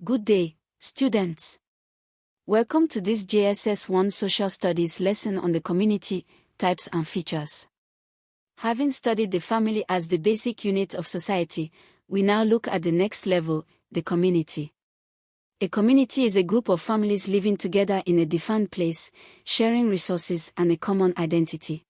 Good day, students. Welcome to this JSS 1 Social Studies lesson on the community, types and features. Having studied the family as the basic unit of society, we now look at the next level, the community. A community is a group of families living together in a defined place, sharing resources and a common identity.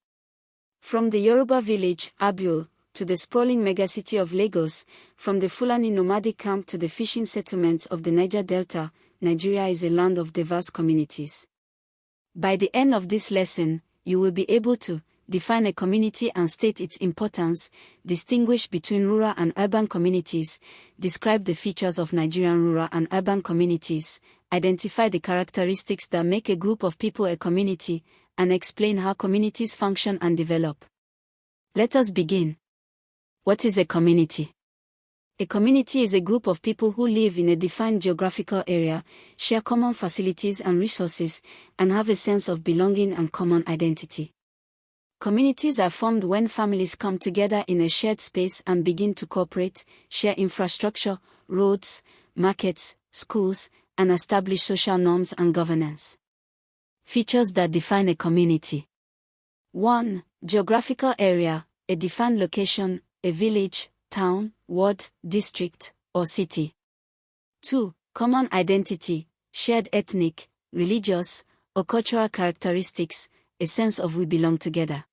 From the Yoruba village, Abio, to the sprawling megacity of Lagos, from the Fulani nomadic camp to the fishing settlements of the Niger Delta, Nigeria is a land of diverse communities. By the end of this lesson, you will be able to define a community and state its importance, distinguish between rural and urban communities, describe the features of Nigerian rural and urban communities, identify the characteristics that make a group of people a community, and explain how communities function and develop. Let us begin. What is a community? A community is a group of people who live in a defined geographical area, share common facilities and resources, and have a sense of belonging and common identity. Communities are formed when families come together in a shared space and begin to cooperate, share infrastructure, roads, markets, schools, and establish social norms and governance. Features that define a community. 1. Geographical area, a defined location, a village, town, ward, district, or city. 2. Common identity, shared ethnic, religious, or cultural characteristics, a sense of we belong together.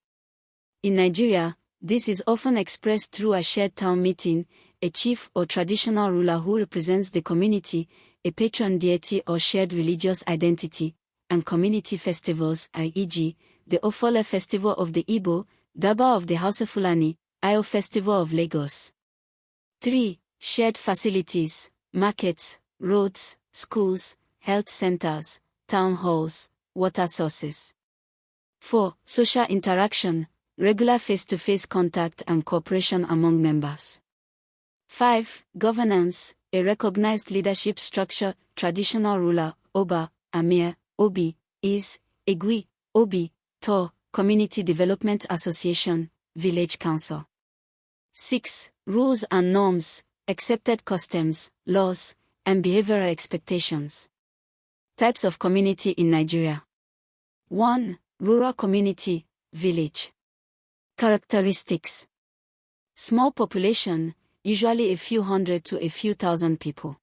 In Nigeria, this is often expressed through a shared town meeting, a chief or traditional ruler who represents the community, a patron deity or shared religious identity, and community festivals, e.g., the Ofole Festival of the Igbo, Daba of the Hausa Fulani, Ayo Festival of Lagos. 3. Shared facilities, markets, roads, schools, health centers, town halls, water sources. 4. Social interaction, regular face-to-face contact and cooperation among members. 5. Governance, a recognized leadership structure, traditional ruler, Oba, Amir, Obi, is, Egui, Obi, Tor, Community Development Association, Village Council. 6. Rules and norms, accepted customs, laws, and behavioral expectations. Types of community in Nigeria. 1. Rural community, village. Characteristics. Small population, usually a few hundred to a few thousand people.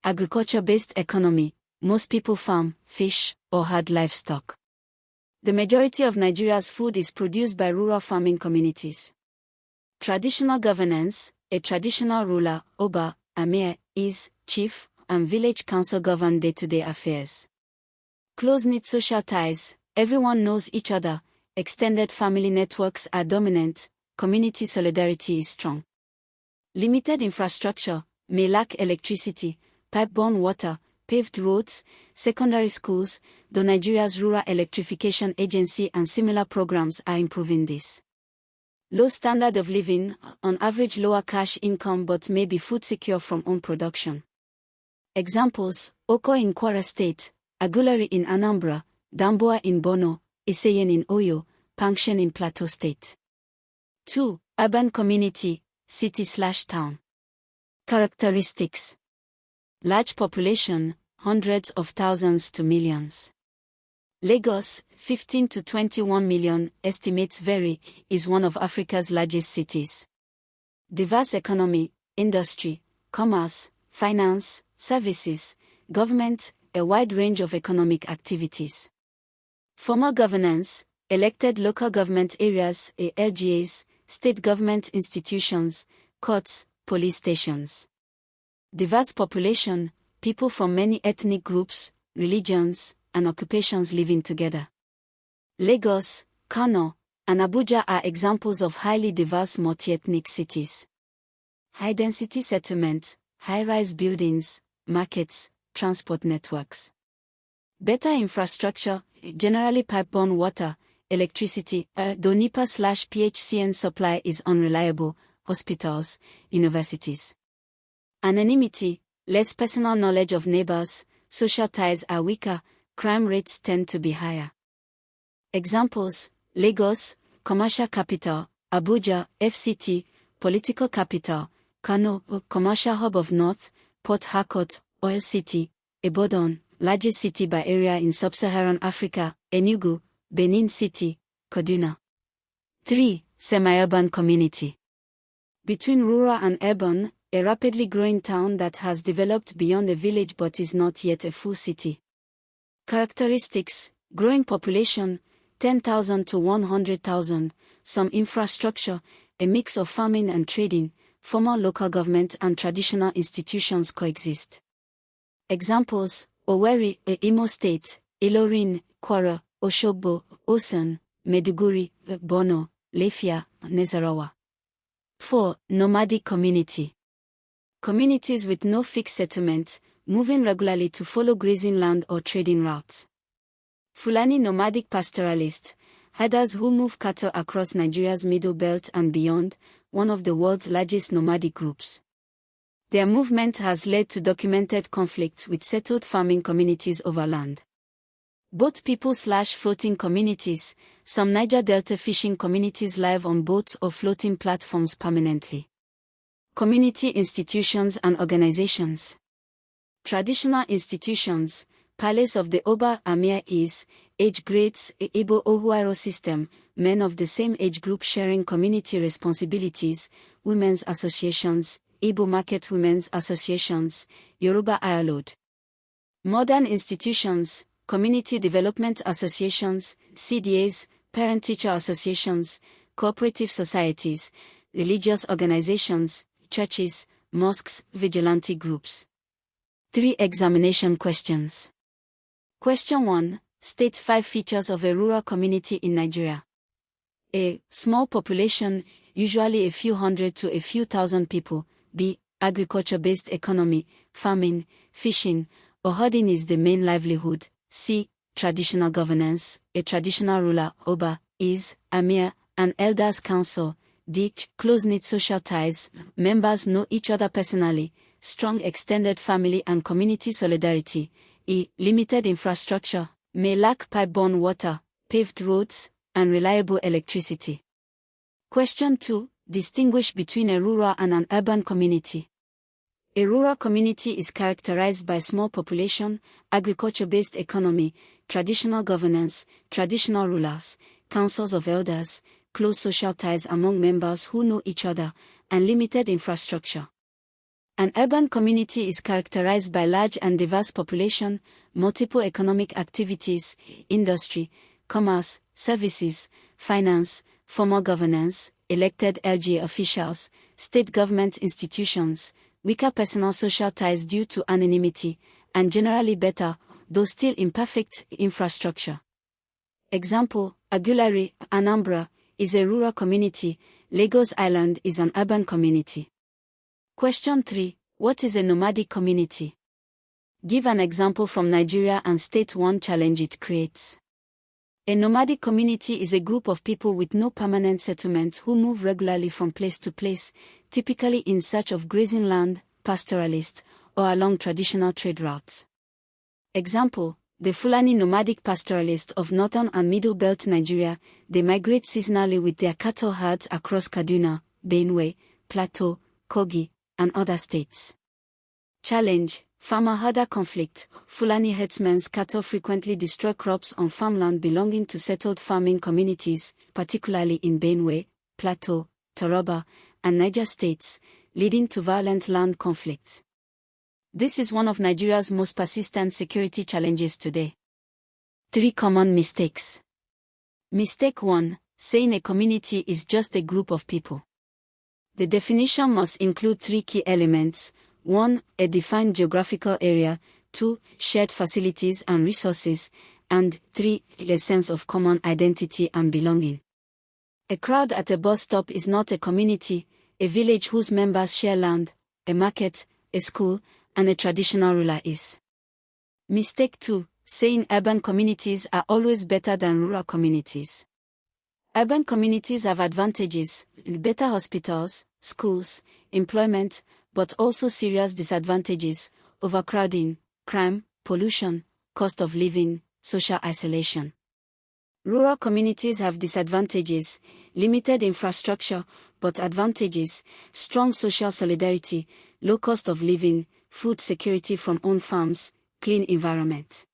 Agriculture-based economy, most people farm, fish, or herd livestock. The majority of Nigeria's food is produced by rural farming communities. Traditional governance, a traditional ruler, Oba, Amir, is, chief, and village council govern day-to-day affairs. Close-knit social ties, everyone knows each other, extended family networks are dominant, community solidarity is strong. Limited infrastructure, may lack electricity, pipe-borne water, paved roads, secondary schools, though Nigeria's Rural Electrification Agency and similar programs are improving this. Low standard of living, on average lower cash income but may be food secure from own production. Examples, Oko in Kwara State, Agulari in Anambra, Damboa in Borno, Iseyin in Oyo, Pankshen in Plateau State. 2. Urban community, city/town. Characteristics. Large population, hundreds of thousands to millions. Lagos, 15 to 21 million, estimates vary, is one of Africa's largest cities. Diverse economy, industry, commerce, finance, services, government, a wide range of economic activities. Formal governance, elected local government areas, LGAs, state government institutions, courts, police stations. Diverse population, people from many ethnic groups, religions, and occupations living together. Lagos, Kano, and Abuja are examples of highly diverse multi-ethnic cities. High-density settlements, high-rise buildings, markets, transport networks. Better infrastructure, generally pipe-borne water, electricity, though NEPA/PHCN supply is unreliable, hospitals, universities. Anonymity, less personal knowledge of neighbors, social ties are weaker, crime rates tend to be higher. Examples, Lagos, commercial capital, Abuja, FCT, political capital, Kano, commercial hub of North, Port Harcourt, Oil City, Ibadan, largest city by area in sub-Saharan Africa, Enugu, Benin City, Kaduna. 3. Semi-urban community. Between rural and urban, a rapidly growing town that has developed beyond a village but is not yet a full city. Characteristics: growing population, 10,000 to 100,000, some infrastructure, a mix of farming and trading, formal local government and traditional institutions coexist. Examples: Owerri, Imo State, Ilorin, Kwara, Oshogbo, Osun, Maiduguri, Borno, Lafia, Nasarawa. 4. Nomadic community. Communities with no fixed settlement, moving regularly to follow grazing land or trading routes. Fulani nomadic pastoralists, herders who move cattle across Nigeria's Middle Belt and beyond, one of the world's largest nomadic groups. Their movement has led to documented conflicts with settled farming communities over land. Boat people/floating communities, some Niger Delta fishing communities live on boats or floating platforms permanently. Community institutions and organizations. Traditional institutions, Palace of the Oba Amir is, age grades, Igbo Ohuaro system, men of the same age group sharing community responsibilities, women's associations, Igbo Market Women's Associations, Yoruba Ayalod. Modern institutions, community development associations, CDAs, parent-teacher associations, cooperative societies, religious organizations, churches, mosques, vigilante groups. 3 examination questions. Question 1. State 5 features of a rural community in Nigeria. A. Small population, usually a few hundred to a few thousand people. B. Agriculture-based economy, farming, fishing, or herding is the main livelihood. C. Traditional governance, a traditional ruler, Oba, is, Amir, an elders' council. D. Close-knit social ties, members know each other personally, strong extended family and community solidarity. E. Limited infrastructure, may lack pipe-borne water, paved roads, and reliable electricity. Question 2. Distinguish between a rural and an urban community. A rural community is characterized by small population, agriculture-based economy, traditional governance, traditional rulers, councils of elders, close social ties among members who know each other, and limited infrastructure. An urban community is characterized by large and diverse population, multiple economic activities, industry, commerce, services, finance, formal governance, elected LG officials, state government institutions, weaker personal social ties due to anonymity, and generally better, though still imperfect, infrastructure. Example: Aguilari, Anambra, is a rural community, Lagos Island is an urban community. Question 3. What is a nomadic community? Give an example from Nigeria and state one challenge it creates. A nomadic community is a group of people with no permanent settlement who move regularly from place to place, typically in search of grazing land, pastoralist, or along traditional trade routes. Example: the Fulani nomadic pastoralists of northern and middle belt Nigeria, they migrate seasonally with their cattle herds across Kaduna, Benue, Plateau, Kogi, and other states. Challenge: farmer-herder conflict. Fulani herdsmen's cattle frequently destroy crops on farmland belonging to settled farming communities, particularly in Benue, Plateau, Taraba, and Niger states, leading to violent land conflicts. This is one of Nigeria's most persistent security challenges today. 3 common mistakes. Mistake 1. Saying a community is just a group of people. The definition must include 3 key elements. 1. A defined geographical area. 2. Shared facilities and resources. And 3. A sense of common identity and belonging. A crowd at a bus stop is not a community, a village whose members share land, a market, a school, and a traditional ruler is. Mistake 2. Saying urban communities are always better than rural communities. Urban communities have advantages, better hospitals, schools, employment, but also serious disadvantages: overcrowding, crime, pollution, cost of living, social isolation. Rural communities have disadvantages, limited infrastructure, but advantages: strong social solidarity, low cost of living, food security from own farms, clean environment.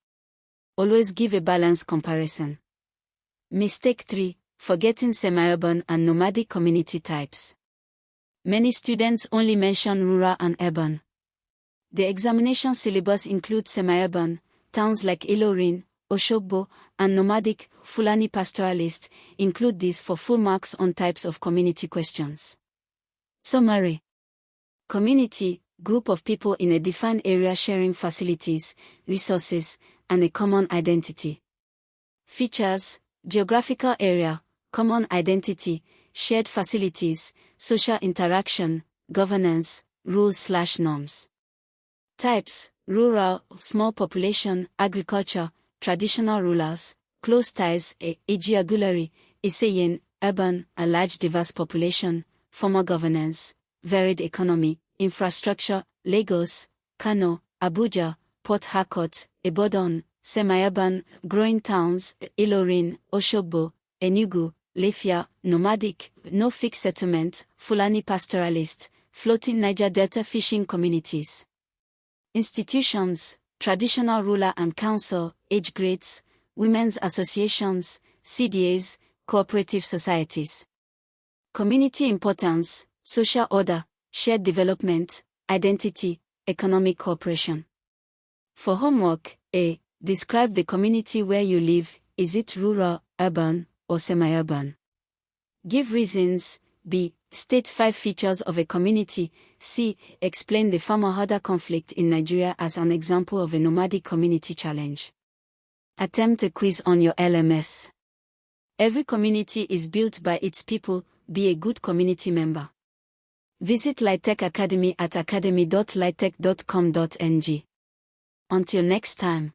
Always give a balanced comparison. Mistake 3. Forgetting semi-urban and nomadic community types. Many students only mention rural and urban. The examination syllabus includes semi-urban, towns like Ilorin, Oshogbo, and nomadic, Fulani pastoralists. Include these for full marks on types of community questions. Summary. Community, group of people in a defined area sharing facilities, resources, and a common identity. Features: geographical area, common identity, shared facilities, social interaction, governance, rules/norms. Types: rural, small population, agriculture, traditional rulers, close ties, Ejiagulari, Iseyin, urban, a large diverse population, formal governance, varied economy, infrastructure, Lagos, Kano, Abuja, Port Harcourt, Ibadan, semi-urban, growing towns, Ilorin, Oshogbo, Enugu, Lafia, nomadic, no fixed settlement, Fulani pastoralist, floating Niger Delta fishing communities. Institutions: traditional ruler and council, age grades, women's associations, CDAs, cooperative societies. Community importance: social order, shared development, identity, economic cooperation. For homework: A. Describe the community where you live. Is it rural, urban, or semi-urban? Give reasons. B. State 5 features of a community. C. Explain the farmer-herder conflict in Nigeria as an example of a nomadic community challenge. Attempt a quiz on your LMS. Every community is built by its people. Be a good community member. Visit Litech Academy at academy.litech.com.ng. Until next time.